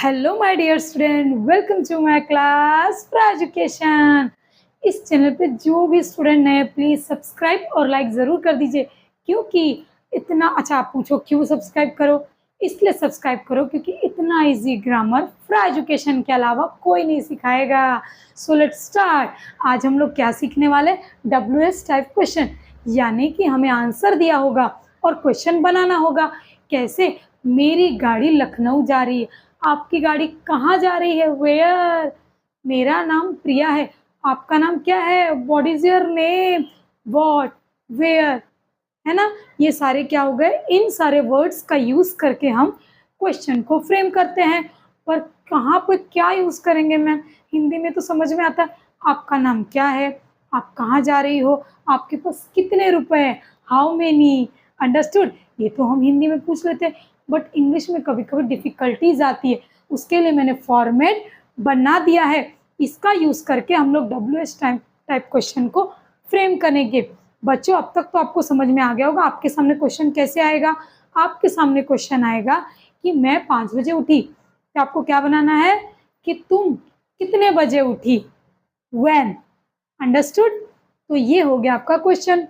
Hello my dear student, welcome to my class for education. इस channel पे जो भी स्टूडेंट नए प्लीज़ सब्सक्राइब और लाइक ज़रूर कर दीजिए, क्योंकि इतना अच्छा आप पूछो क्यों सब्सक्राइब करो, इसलिए सब्सक्राइब करो क्योंकि इतना इजी ग्रामर फॉर एजुकेशन के अलावा कोई नहीं सिखाएगा। So let's start. आज हम लोग क्या सीखने वाले, WH टाइप क्वेश्चन, यानी कि हमें आंसर दिया होगा और क्वेश्चन बनाना होगा। कैसे? मेरी गाड़ी लखनऊ जा रही है, आपकी गाड़ी कहाँ जा रही है? वेयर? मेरा नाम प्रिया है, आपका नाम क्या है? What is your name? What, where, है ना? ये सारे क्या हो गए? इन सारे वर्ड्स का यूज करके हम क्वेश्चन को फ्रेम करते हैं। पर कहाँ पे क्या यूज करेंगे मैम? हिंदी में तो समझ में आता है, आपका नाम क्या है, आप कहाँ जा रही हो, आपके पास कितने रुपए हैं, हाउ मेनी, अंडरस्टूड। ये तो हम हिंदी में पूछ लेते हैं, बट इंग्लिश में कभी कभी डिफिकल्टीज आती है, उसके लिए मैंने फॉर्मेट बना दिया है। इसका यूज करके हम लोग WH टाइप क्वेश्चन को फ्रेम करेंगे। बच्चों, अब तक तो आपको समझ में आ गया होगा आपके सामने क्वेश्चन कैसे आएगा। आपके सामने क्वेश्चन आएगा कि मैं 5 बजे उठी, तो आपको क्या बनाना है कि तुम कितने बजे उठी, व्हेन, अंडरस्टूड। तो ये हो गया आपका क्वेश्चन।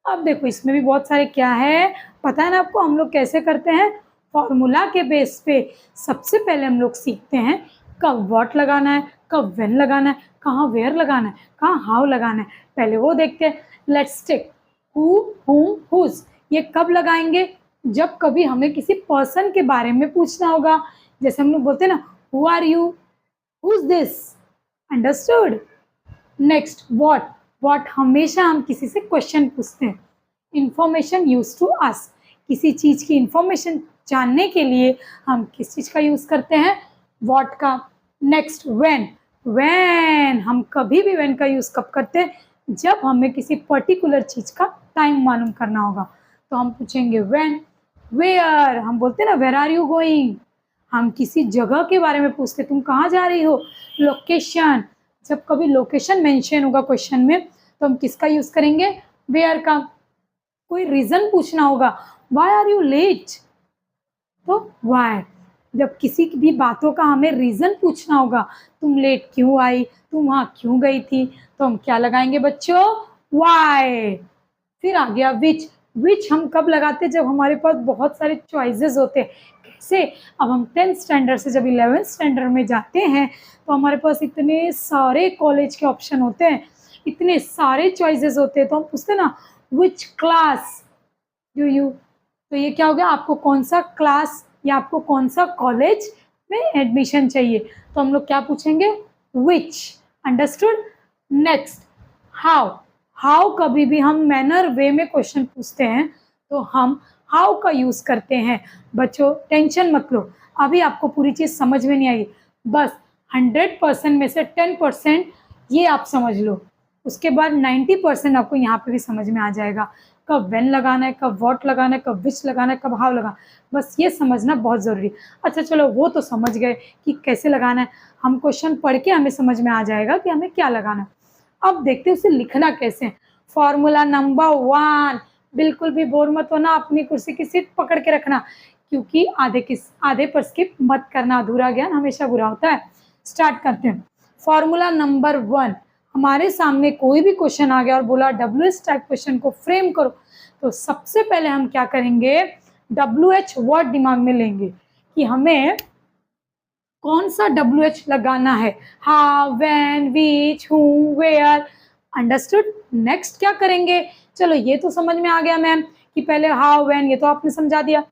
अब देखो इसमें भी बहुत सारे क्या है, पता है ना आपको हम लोग कैसे करते हैं। फॉर्मूला के बेस पे सबसे पहले हम लोग सीखते हैं कब व्हाट लगाना है, कब व्हेन लगाना है, कहाँ वेयर लगाना है, कहाँ हाउ लगाना है। पहले वो देखते हैं। लेट्स टेक हु, हुम, हुज। ये कब लगाएंगे? जब कभी हमें किसी पर्सन के बारे में पूछना होगा। जैसे हम लोग बोलते हैं ना, who are you, who's this, understood. Next what. What हमेशा हम किसी से क्वेश्चन पूछते हैं। इंफॉर्मेशन यूज टू आस्क, किसी चीज की इंफॉर्मेशन जानने के लिए हम किस चीज का यूज करते हैं? व्हाट का। Next when. व्हेन हम कभी भी व्हेन का यूज कब करते हैं? जब हमें किसी पर्टिकुलर चीज का टाइम मालूम करना होगा, तो हम पूछेंगे व्हेन। वेयर, हम बोलते हैं ना वेयर आर यू गोइंग, हम किसी जगह के बारे में पूछते, तुम कहाँ जा रही हो? लोकेशन, जब कभी लोकेशन मेंशन होगा क्वेश्चन में, तो हम किसका यूज करेंगे? वेयर का। कोई रीजन पूछना होगा, व्हाई आर यू लेट, तो व्हाई। जब किसी की भी बातों का हमें रीजन पूछना होगा, तुम लेट क्यों आई, तुम वहां क्यों गई थी, तो हम क्या लगाएंगे बच्चों? व्हाई। फिर आ गया विच। विच हम कब लगाते हैं? जब हमारे पास बहुत सारे चॉइसेस होते हैं। कैसे? अब हम 10th स्टैंडर्ड से जब 11th स्टैंडर्ड में जाते हैं, तो हमारे पास इतने सारे कॉलेज के ऑप्शन होते हैं, इतने सारे चॉइसेस होते हैं, तो हम पूछते हैं ना विच क्लास डू यू। तो ये क्या हो गया, आपको कौन सा क्लास या आपको कौन सा कॉलेज में एडमिशन चाहिए, तो हम लोग क्या पूछेंगे? विच, अंडरस्टूड। Next how. हाउ कभी भी हम मैनर वे में क्वेश्चन पूछते हैं, तो हम हाउ का यूज करते हैं। बच्चों टेंशन मत लो, अभी आपको पूरी चीज समझ में नहीं आई, बस 100% में से 10% ये आप समझ लो, उसके बाद 90% आपको यहाँ पे भी समझ में आ जाएगा। कब व्हेन लगाना है, कब व्हाट लगाना है, कब विच लगाना है, कब हाउ लगाना है, बस ये समझना बहुत ज़रूरी है। अच्छा चलो वो तो समझ गए कि कैसे लगाना है, हम क्वेश्चन पढ़ के हमें समझ में आ जाएगा कि हमें क्या लगाना है। अब देखते हैं उसे लिखना कैसे है। फॉर्मूला नंबर 1, बिल्कुल भी बोर मत होना, अपनी कुर्सी की सीट पकड़ के रखना, क्योंकि आधे पर स्किप मत करना, अधूरा ज्ञान हमेशा बुरा होता है। स्टार्ट करते हैं। फॉर्मूला नंबर 1, हमारे सामने कोई भी क्वेश्चन आ गया और बोला WH टाइप क्वेश्चन को फ्रेम करो, तो सबसे पहले हम क्या करेंगे? WH वर्ड दिमाग में लेंगे कि हमें कौन सा WH लगाना है। How, when, which, whom, where, understood. Next क्या करेंगे? चलो ये तो समझ में आ गया मैम कि पहले हाउ व्हेन, ये तो आपने समझा दिया।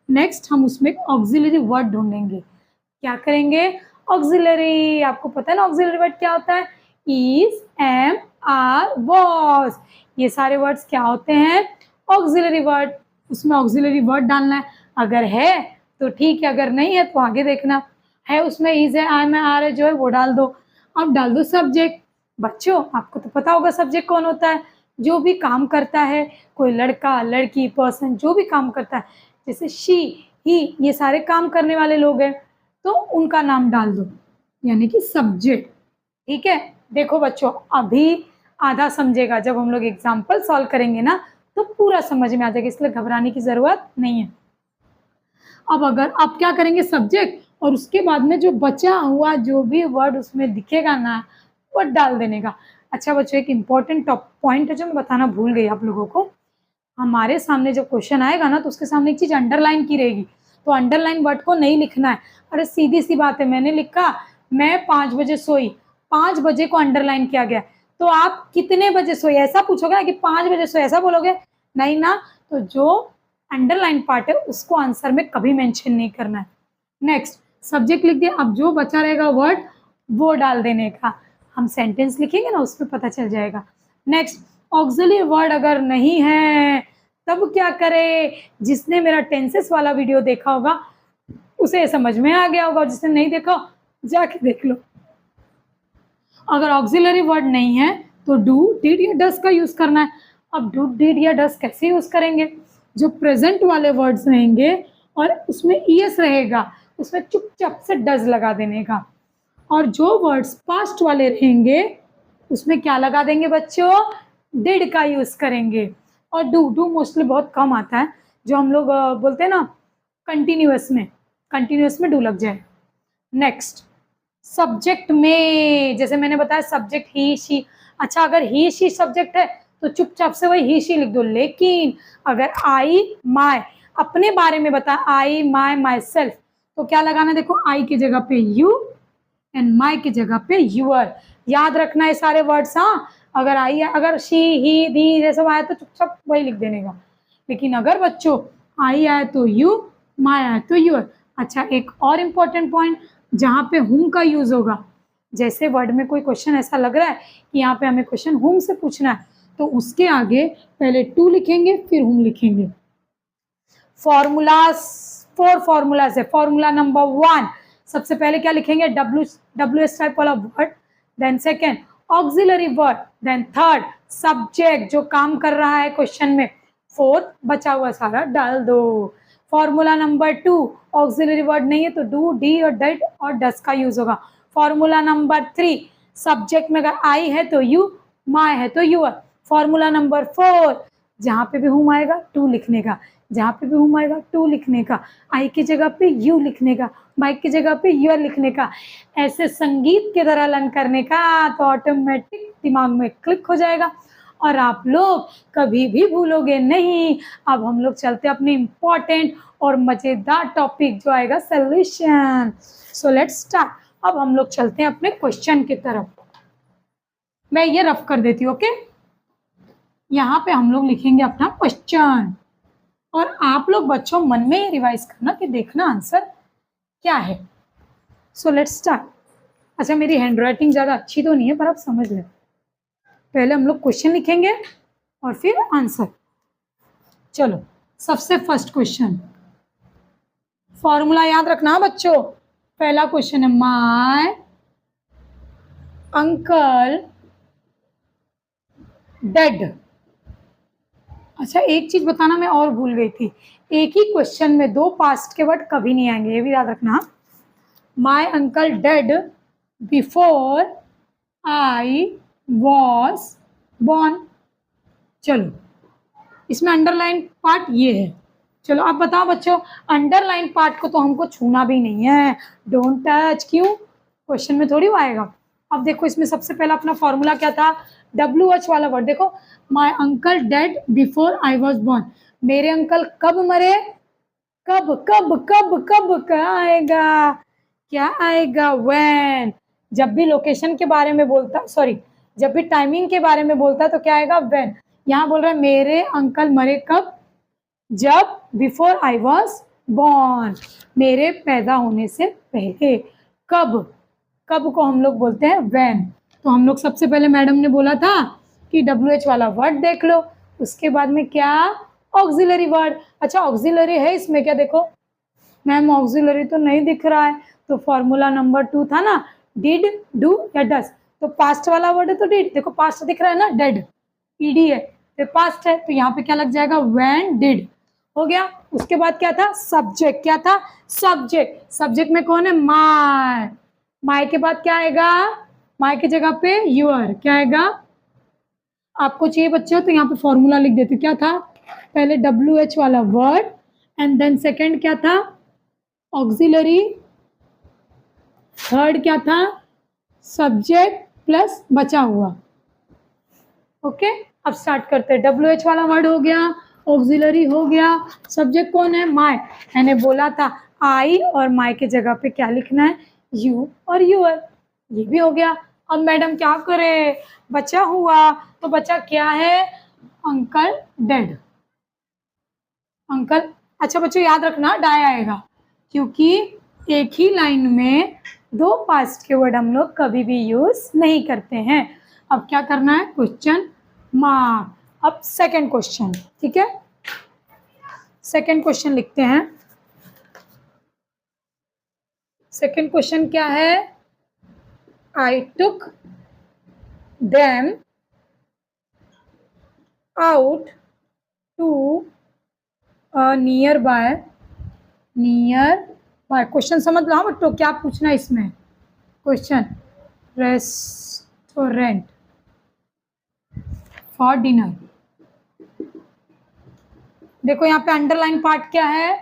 नेक्स्ट हम उसमें एक ऑक्सिलरी वर्ड ढूंढेंगे। क्या करेंगे? ऑक्सिलरी। आपको पता है ना ऑक्सिलरी वर्ड क्या होता है? इज, एम, आर, वॉज, ये सारे वर्ड्स क्या होते हैं? Auxiliary word. उसमें ऑक्सिलरी वर्ड डालना है, अगर है तो ठीक है, अगर नहीं है तो आगे देखना। है उसमें इज है, आई में, आर है, जो है वो डाल दो। अब डाल दो सब्जेक्ट। बच्चों आपको तो पता होगा सब्जेक्ट कौन होता है? जो भी काम करता है, कोई लड़का, लड़की, पर्सन जो भी काम करता है, जैसे शी, ही, ये सारे काम करने वाले लोग हैं, तो उनका नाम डाल दो, यानी कि सब्जेक्ट। ठीक है, देखो बच्चों अभी आधा समझेगा, जब हम लोग एग्जाम्पल सॉल्व करेंगे ना तो पूरा समझ में आ जाएगा, इसलिए घबराने की जरूरत नहीं है। अब अगर आप क्या करेंगे? सब्जेक्ट और उसके बाद में जो बचा हुआ जो भी वर्ड उसमें दिखेगा ना वो डाल देने का। अच्छा बच्चों, एक इम्पॉर्टेंट टॉप पॉइंट है जो मैं बताना भूल गई आप लोगों को। हमारे सामने जब क्वेश्चन आएगा ना तो उसके सामने एक चीज अंडरलाइन की रहेगी, तो अंडरलाइन वर्ड को नहीं लिखना है। अरे सीधी सी बात है, मैंने लिखा मैं 5 बजे सोई, 5 बजे को अंडरलाइन किया गया, तो आप कितने बजे सोए ऐसा पूछोगे ना कि 5 बजे सोए ऐसा बोलोगे नहीं ना, तो जो अंडरलाइन पार्ट है उसको आंसर में कभी मेंशन नहीं करना है। नेक्स्ट सब्जेक्ट लिख दिया, अब जो बचा रहेगा वर्ड वो डाल देने का। हम सेंटेंस लिखेंगे ना उसमें पता चल जाएगा। नेक्स्ट ऑक्सिलरी वर्ड अगर नहीं है तब क्या करे, जिसने मेरा टेंसेस वाला वीडियो देखा होगा उसे समझ में आ गया होगा, जिसने नहीं देखा जाके देख लो। अगर ऑक्सिलरी वर्ड नहीं है तो डू डिड या डस का यूज करना है। अब डू डिड या डस कैसे यूज करेंगे, जो प्रेजेंट वाले वर्ड्स रहेंगे और उसमें ईएस रहेगा उसमें चुपचाप से डज लगा देने का, और जो वर्ड्स पास्ट वाले रहेंगे उसमें क्या लगा देंगे बच्चों, डिड का यूज करेंगे। और डू मोस्टली बहुत कम आता है, जो हम लोग बोलते हैं ना कंटिन्यूअस में डू लग जाए। नेक्स्ट सब्जेक्ट में जैसे मैंने बताया सब्जेक्ट ही शी, अच्छा अगर ही शी सब्जेक्ट है तो चुपचाप से वही ही शी लिख दो, लेकिन अगर आई माय अपने बारे में बता आई माय माई सेल्फ तो क्या लगाना, देखो आई की जगह पे यू एंड माई की जगह पे यूअर, याद रखना है सारे वर्ड्स। हाँ अगर आई अगर शी ही दी ये सब आया तो चुपचाप वही लिख देने का, लेकिन अगर बच्चों आई आए तो यू, माय आए तो यूअर। अच्छा एक और इम्पोर्टेंट पॉइंट, जहाँ पे हुम का यूज होगा, जैसे वर्ड में कोई क्वेश्चन ऐसा लग रहा है कि यहाँ पे हमें क्वेश्चन हुम से पूछना है तो उसके आगे पहले टू लिखेंगे फिर हुम लिखेंगे। फॉर्मूलाज 4 फॉर्मूलाज है। फॉर्मूला नंबर 1 सबसे पहले क्या लिखेंगे, डब्ल्यू टाइप वाला word, then second auxiliary word, then third subject जो काम कर रहा है क्वेश्चन में, फोर्थ बचा हुआ सारा डाल दो। फॉर्मूला नंबर 2 ऑक्सिलरी वर्ड नहीं है तो डू डी और डेड और डस का यूज होगा। फॉर्मूला नंबर 3 सब्जेक्ट में अगर आई है तो यू, माय है तो यूअर। फॉर्मूला नंबर 4 जहाँ पे भी हुम आएगा टू लिखने का, जहाँ पे भी हुम आएगा टू लिखने का, आई की जगह पे यू लिखने का, माइक की जगह पे यूअर लिखने का। ऐसे संगीत की तरह लर्न करने का तो ऑटोमेटिक दिमाग में क्लिक हो जाएगा और आप लोग कभी भी भूलोगे नहीं। अब हम लोग चलते हैं अपने इम्पोर्टेंट और मजेदार टॉपिक जो आएगा सॉल्यूशन। So let's start. अब हम लोग चलते हैं अपने क्वेश्चन की तरफ। मैं ये रफ कर देती हूँ, ओके। यहाँ पे हम लोग लिखेंगे अपना क्वेश्चन और आप लोग बच्चों मन में ही रिवाइज करना कि देखना आंसर क्या है। So let's start. अच्छा मेरी हैंड राइटिंग ज़्यादा अच्छी तो नहीं है पर आप समझ लें, पहले हम लोग क्वेश्चन लिखेंगे और फिर आंसर। चलो सबसे फर्स्ट क्वेश्चन, फॉर्मूला याद रखना बच्चों। पहला क्वेश्चन है माय अंकल डेड। अच्छा एक चीज बताना मैं और भूल गई थी, एक ही क्वेश्चन में दो पास्ट के वर्ड कभी नहीं आएंगे, ये भी याद रखना। My uncle dead before I was born. चलो इसमें अंडरलाइन पार्ट ये है। चलो आप बताओ बच्चों, अंडरलाइन पार्ट को तो हमको छूना भी नहीं है, डोंट टच। क्यों, क्वेश्चन में थोड़ी वो आएगा। अब देखो इसमें सबसे पहला अपना फॉर्मूला क्या था, WH वाला वर्ड देखो, my uncle dead before I was born. मेरे अंकल कब मरे, कब कब कब कब क्या आएगा, क्या आएगा, व्हेन। जब भी लोकेशन के बारे में बोलता, सॉरी जब भी टाइमिंग के बारे में बोलता तो क्या आएगा, व्हेन। यहाँ बोल रहा है मेरे अंकल मरे कब, जब, बिफोर आई वॉज बॉर्न, मेरे पैदा होने से पहले। कब, कब को हम लोग बोलते हैं व्हेन। तो हम लोग सबसे पहले मैडम ने बोला था कि WH वाला वर्ड देख लो, उसके बाद में क्या, ऑक्सिलरी वर्ड। अच्छा ऑक्सिलरी है इसमें क्या, देखो मैम ऑक्सिलरी तो नहीं दिख रहा है, तो फॉर्मूला नंबर 2 था ना, डिड डू या डस, तो पास्ट वाला वर्ड है तो डिड, देखो पास्ट दिख रहा है ना, डेड ईडी है तो पास्ट है, तो यहाँ पे क्या लग जाएगा, व्हेन डिड हो गया। उसके बाद क्या था, सब्जेक्ट, क्या था सब्जेक्ट, सब्जेक्ट में कौन है, माय, माय के बाद क्या आएगा, माय की जगह पे यूअर, क्या आएगा, आपको चाहिए बच्चों तो यहाँ पे फॉर्मूला लिख देते, क्या था, पहले WH वाला वर्ड एंड देन सेकंड क्या था, ऑक्सिलरी थर्ड क्या था, सब्जेक्ट प्लस बचा हुआ। ओके, अब स्टार्ट करते हैं। WH वाला वर्ड हो गया, ऑक्सिलरी हो गया, सब्जेक्ट कौन है, माय। मैंने बोला था आई और माय के जगह पे क्या लिखना है, यू और यूर। ये भी हो गया। अब मैडम क्या करे, बचा हुआ, तो बचा क्या है, अंकल डेड। अंकल, अच्छा बच्चों याद रखना डाई आएगा, क्योंकि एक ही लाइन में दो पास्ट के वर्ड हम लोग कभी भी यूज नहीं करते हैं। अब क्या करना है, क्वेश्चन मार्क। अब सेकंड क्वेश्चन, ठीक है, सेकंड क्वेश्चन लिखते हैं। सेकंड क्वेश्चन क्या है, I took them out to near by question समझ लो हाँ बच्चों, क्या पूछना है इसमें क्वेश्चन, रेस्टोरेंट फॉर डिनर। देखो यहाँ पे अंडरलाइन पार्ट क्या है,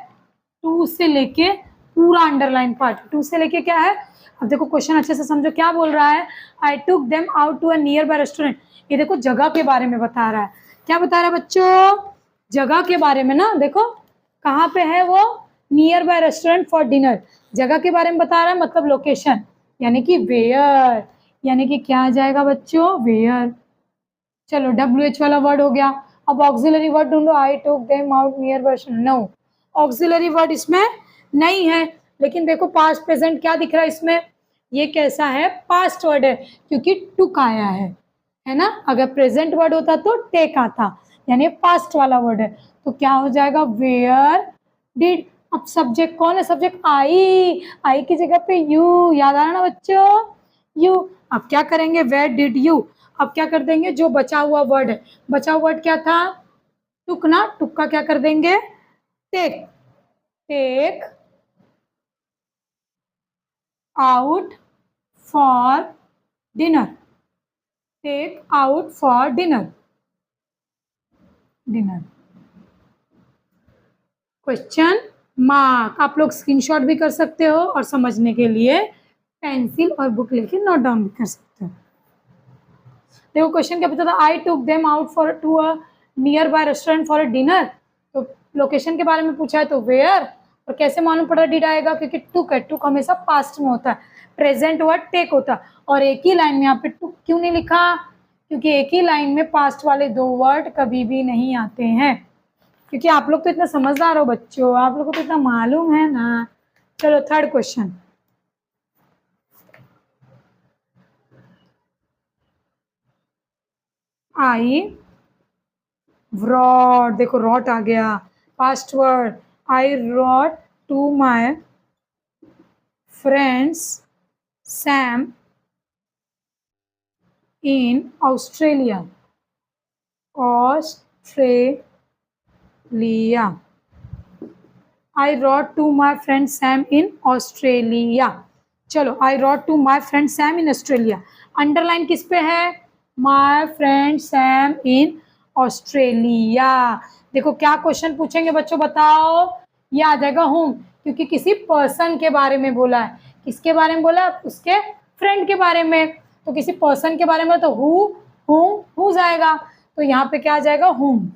टू से लेके पूरा अंडरलाइन पार्ट, टू से लेके क्या है। अब देखो क्वेश्चन अच्छे से समझो, क्या बोल रहा है, I took them out to a near by restaurant. ये देखो जगह के बारे में बता रहा है। क्या बता रहा है बच्चों, जगह के बारे में ना। देखो कहाँ पे है वो, near by restaurant for dinner, जगह के बारे में बता रहा है, मतलब लोकेशन, यानी कि वेयर, यानी कि क्या आ जाएगा बच्चों, वेयर। चलो WH वाला वर्ड हो गया। अब ऑक्सिलरी वर्ड ढूंढो, I took them out near by, no auxiliary word इसमें नहीं है। लेकिन देखो पास्ट प्रेजेंट क्या दिख रहा है इसमें, ये कैसा है, पास्ट वर्ड है, क्योंकि टुक आया है ना। अगर प्रेजेंट वर्ड होता तो टेक आता, यानी पास्ट वाला वर्ड है, तो क्या हो जाएगा, वेयर डिड। अब सब्जेक्ट कौन है, सब्जेक्ट आई की जगह पे यू, याद आ रहा ना बच्चों, यू। अब क्या करेंगे, वेयर डिड यू। अब क्या कर देंगे, जो बचा हुआ वर्ड है, बचा हुआ वर्ड क्या था, टुक ना, टुक का क्या कर देंगे, take, take out for dinner, take out for dinner, dinner. Question mark. आप लोग स्क्रीनशॉट भी कर सकते हो और समझने के लिए पेंसिल और बुक लेके नोट डाउन भी कर सकते हो। देखो क्वेश्चन क्या पूछा था, I took them out for to a near by restaurant for a dinner. तो लोकेशन के बारे में पूछा है तो वेयर, और कैसे मालूम पड़ा डिड आएगा, क्योंकि टुक है, टुक हमेशा पास्ट में होता है, प्रेजेंट वर्ड टेक होता है। और एक ही लाइन में यहाँ पे टुक क्यों नहीं लिखा, क्योंकि एक ही लाइन में पास्ट वाले दो वर्ड कभी भी नहीं आते हैं। क्योंकि आप लोग तो इतना समझदार हो बच्चों, आप लोगों को तो इतना मालूम है ना। चलो थर्ड क्वेश्चन, आई wrote, देखो रॉट आ गया, past word, I wrote to my friends Sam in Australia, Australia. I wrote to my friend Sam in Australia. चलो I wrote to my friend Sam in Australia, underline किस पे है, my friend Sam in Australia. देखो क्या question पूछेंगे बच्चों बताओ, ये आ जाएगा होम, क्योंकि किसी पर्सन के बारे में बोला है। किसके बारे में बोला, उसके फ्रेंड के बारे में, तो किसी पर्सन के बारे में तो हु जाएगा, तो यहाँ पे क्या आ जाएगा, होम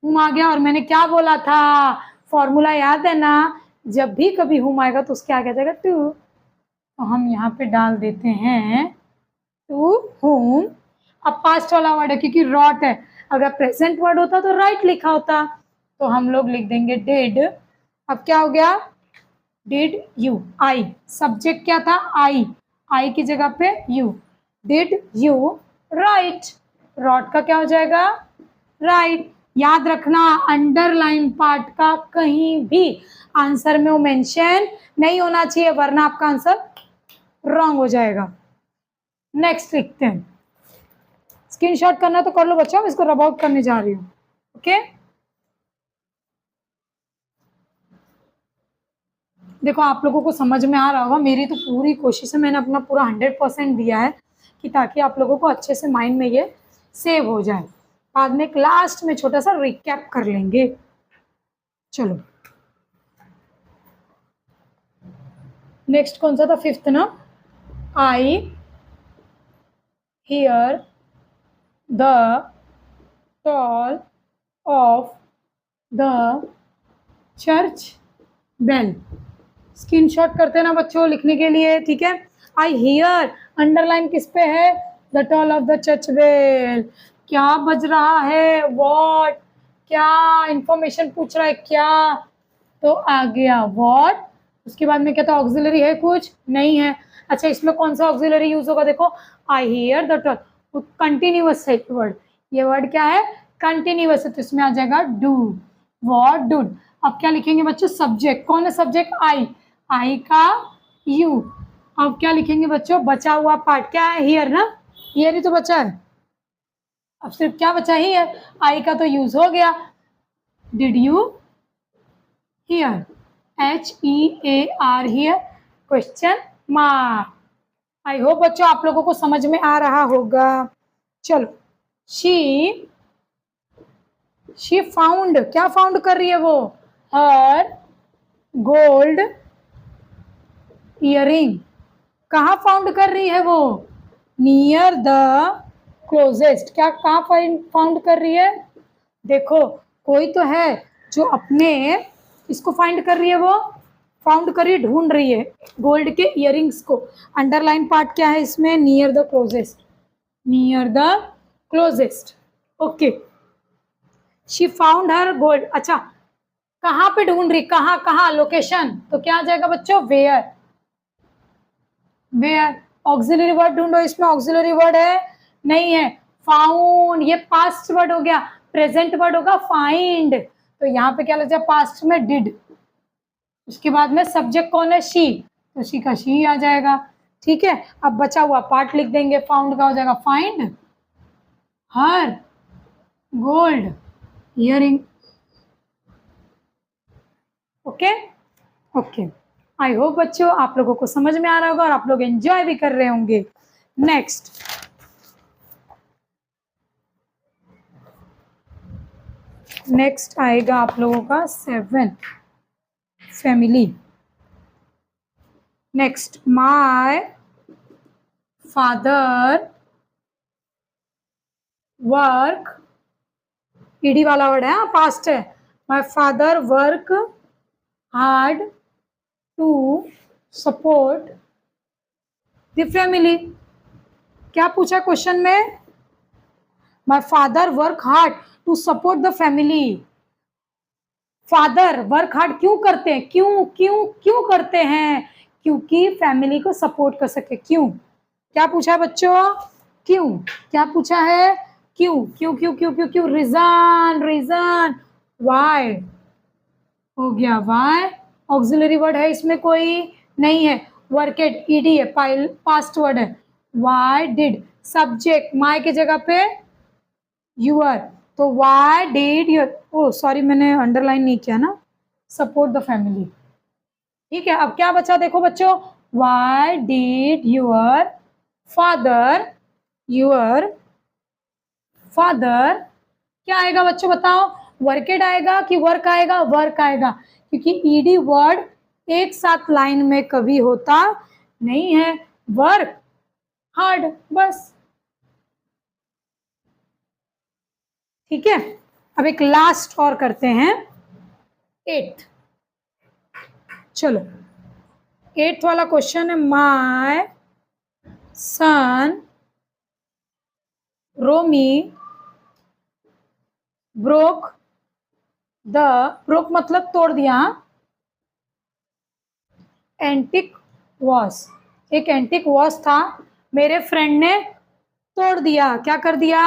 आ गया। और मैंने क्या बोला था, फॉर्मूला याद है ना, जब भी कभी हुम आएगा तो उसके आगे आ जाएगा टू, तो हम यहाँ पे डाल देते हैं टू हुम। अब पास्ट वाला वर्ड है क्योंकि रॉट है, अगर प्रेजेंट वर्ड होता तो राइट लिखा होता, तो हम लोग लिख देंगे डिड। अब क्या हो गया, डिड यू, आई सब्जेक्ट क्या था, आई की जगह पे you, did you write, wrote का क्या हो जाएगा, राइट। याद रखना अंडरलाइन पार्ट का कहीं भी आंसर में वो मेंशन नहीं होना चाहिए, वरना आपका आंसर रॉन्ग हो जाएगा। नेक्स्ट लिखते हैं, स्क्रीनशॉट करना तो कर लो बच्चों, मैं इसको रब आउट करने जा रही हूँ। ओके देखो आप लोगों को समझ में आ रहा होगा, मेरी तो पूरी कोशिश है, मैंने अपना पूरा 100% दिया है कि ताकि आप लोगों को अच्छे से माइंड में ये सेव हो जाए। बाद में एक लास्ट में छोटा सा रिकैप कर लेंगे। चलो नेक्स्ट कौन सा था, फिफ्थ ना, I hear the toll of the church bell. Screenshot करते हैं ना बच्चों लिखने के लिए, ठीक है। आई हियर अंडरलाइन किस पे है, the toll of the church bell. क्या बज रहा है, वॉट, क्या इंफॉर्मेशन पूछ रहा है, क्या, तो आ गया वॉट। उसके बाद में क्या था, ऑक्सिलरी है कुछ नहीं है। अच्छा इसमें कौन सा ऑक्सिलरी यूज होगा, देखो आई हियर द टॉल, कंटिन्यूअस है वर्ड, ये वर्ड क्या है, कंटिन्यूअस है, तो इसमें आ जाएगा डू, वॉट डूड। अब क्या लिखेंगे बच्चों, सब्जेक्ट कौन है, सब्जेक्ट आई, आई का यू। अब क्या लिखेंगे बच्चों, बचा हुआ पार्ट क्या है, हियर ना, हियर ही तो बचा है, अब सिर्फ क्या बचा, हियर, आई का तो यूज हो गया। Did you here, HEAR here, question mark. I hope बच्चों आप लोगों को समझ में आ रहा होगा। चलो, शी फाउंड, क्या फाउंड कर रही है वो, हर गोल्ड इयरिंग। कहाँ फाउंड कर रही है वो, नियर द क्लोजेस्ट। क्या कहाँ फाउंड कर रही है, देखो कोई तो है जो अपने इसको फाइंड कर रही है, वो फाउंड कर रही है, ढूंढ रही है गोल्ड के इयरिंग्स को। अंडरलाइन पार्ट क्या है इसमें, near the closest, near the closest, okay. She found her gold, अच्छा कहाँ पे ढूंढ रही, कहाँ कहाँ, लोकेशन, तो क्या आ जाएगा बच्चों, वेयर, वेयर। ऑक्सिलरी वर्ड ढूंढो, इसमें ऑक्सिलरी वर्ड है नहीं है, फाउंड, ये पास्ट वर्ड हो गया, प्रेजेंट वर्ड होगा फाइंड, तो यहाँ पे क्या लग जाए, पास्ट में डिड। उसके बाद में सब्जेक्ट कौन है, शी, तो शी का शी आ जाएगा, ठीक है। अब बचा हुआ पार्ट लिख देंगे, फाउंड का हो जाएगा find her gold earring, okay okay. I hope बच्चों आप लोगों को समझ में आ रहा होगा और आप लोग एंजॉय भी कर रहे होंगे। नेक्स्ट, नेक्स्ट आएगा आप लोगों का 7 family. Next, my father work, ED वाला वर्ड है, पास्ट है, my father work hard to support the family. क्या पूछा क्वेश्चन में, my father work hard to support the family. Father work hard क्यों करते हैं, क्यों क्यों क्यों करते हैं, क्योंकि फैमिली को सपोर्ट कर सके, क्यों। क्या पूछा है बच्चों, क्यों, क्या पूछा है, क्यों क्यों क्यों क्यों क्यों क्यों, रीजन रीजन, वाई हो गया, वाई। ऑक्सिलरी वर्ड है इसमें कोई नहीं है, वर्केड ईडी है, पास्ट वर्ड है, वाई डिड। सब्जेक्ट माई की जगह पे यूर, तो why did your, oh sorry मैंने अंडरलाइन नहीं किया ना, सपोर्ट द फैमिली, ठीक है। अब क्या बचा देखो बच्चों, why did your father, your father, क्या आएगा बच्चों बताओ, वर्केड आएगा कि वर्क आएगा, वर्क आएगा, क्योंकि ईडी वर्ड एक साथ लाइन में कभी होता नहीं है, वर्क हार्ड बस, ठीक है। अब एक लास्ट और करते हैं, 8th। चलो 8th वाला क्वेश्चन है, my son Romi broke the, broke मतलब तोड़ दिया, एंटिक वॉस, एक एंटिक वॉस था, मेरे फ्रेंड ने तोड़ दिया, क्या कर दिया,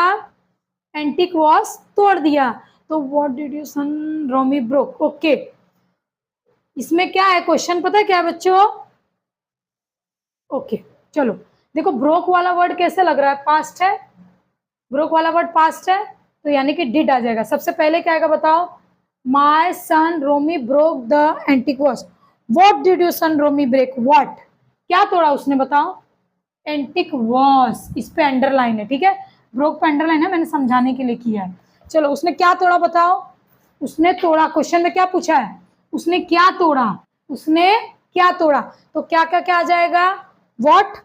एंटिक वॉस तोड़ दिया, तो what did you son Romi broke, okay. इसमें क्या है क्वेश्चन पता है क्या है बच्चों, ओके चलो देखो, ब्रोक वाला वर्ड कैसे लग रहा है, पास्ट है, ब्रोक वाला वर्ड पास्ट है, तो यानी कि डिड आ जाएगा। सबसे पहले क्या आएगा बताओ, my son Romi broke the antique vase, what did you son Romi break, what, क्या तोड़ा उसने बताओ, एंटिक वॉस, इस पे अंडरलाइन है, ठीक है, ब्रोक पे अंडरलाइन है, मैंने समझाने के लिए किया है। चलो उसने क्या तोड़ा बताओ, उसने तोड़ा, क्वेश्चन में क्या पूछा है, उसने क्या तोड़ा, उसने क्या तोड़ा, तो क्या क्या क्या आ जाएगा, व्हाट।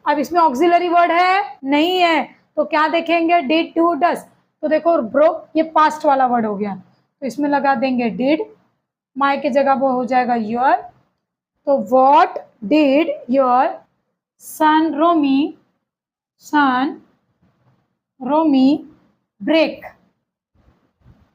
अब इसमें ऑक्सिलरी वर्ड है, नहीं है, तो क्या देखेंगे, डिड, डू, डस। तो देखो ब्रोक ये पास्ट वाला वर्ड हो गया, तो इसमें लगा देंगे डिड, माई की जगह वो हो जाएगा योर। तो what did your son Romi break.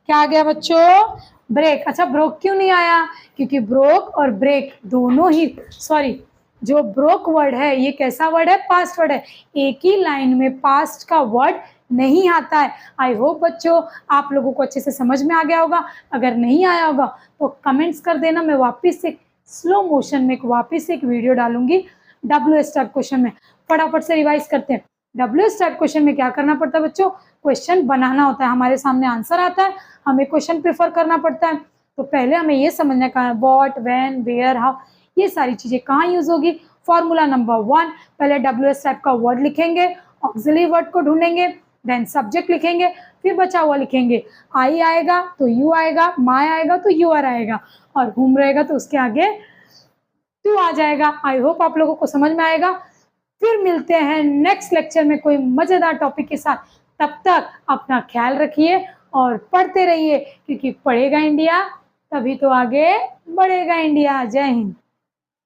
क्या आ गया बच्चों, ब्रेक। अच्छा ब्रोक क्यों नहीं आया, क्योंकि ब्रोक और ब्रेक दोनों ही, सॉरी, जो ब्रोक वर्ड है ये कैसा वर्ड है, पास्ट वर्ड है। एक ही लाइन में पास्ट का वर्ड नहीं आता है। आई होप बच्चों आप लोगों को अच्छे से समझ में आ गया होगा। अगर नहीं आया होगा तो कमेंट्स कर देना, मैं वापस से स्लो मोशन में वापस से एक वीडियो डालूंगी WH टाइप क्वेश्चन में। फटाफट से रिवाइज करते हैं। WH टाइप क्वेश्चन में क्या करना पड़ता है बच्चों, क्वेश्चन बनाना होता है, हमारे सामने आंसर आता है, हमें क्वेश्चन प्रेफर करना पड़ता है। तो पहले हमें ये समझना कहाँ है, व्हाट, व्हेन, वेयर, हाउ, ये सारी चीजें कहाँ यूज होगी। फॉर्मूला नंबर 1, पहले WH टाइप का वर्ड लिखेंगे, ऑक्सिलरी वर्ड को ढूंढेंगे, देन सब्जेक्ट लिखेंगे, फिर बचा हुआ लिखेंगे। आई आएगा तो यू आएगा, माई आएगा तो यूर आएगा, और हुम रहेगा तो उसके आगे टू आ जाएगा। आई होप आप लोगों को समझ में आएगा। फिर मिलते हैं नेक्स्ट लेक्चर में कोई मजेदार टॉपिक के साथ। तब तक अपना ख्याल रखिए और पढ़ते रहिए, क्योंकि पढ़ेगा इंडिया तभी तो आगे बढ़ेगा इंडिया। जय हिंद।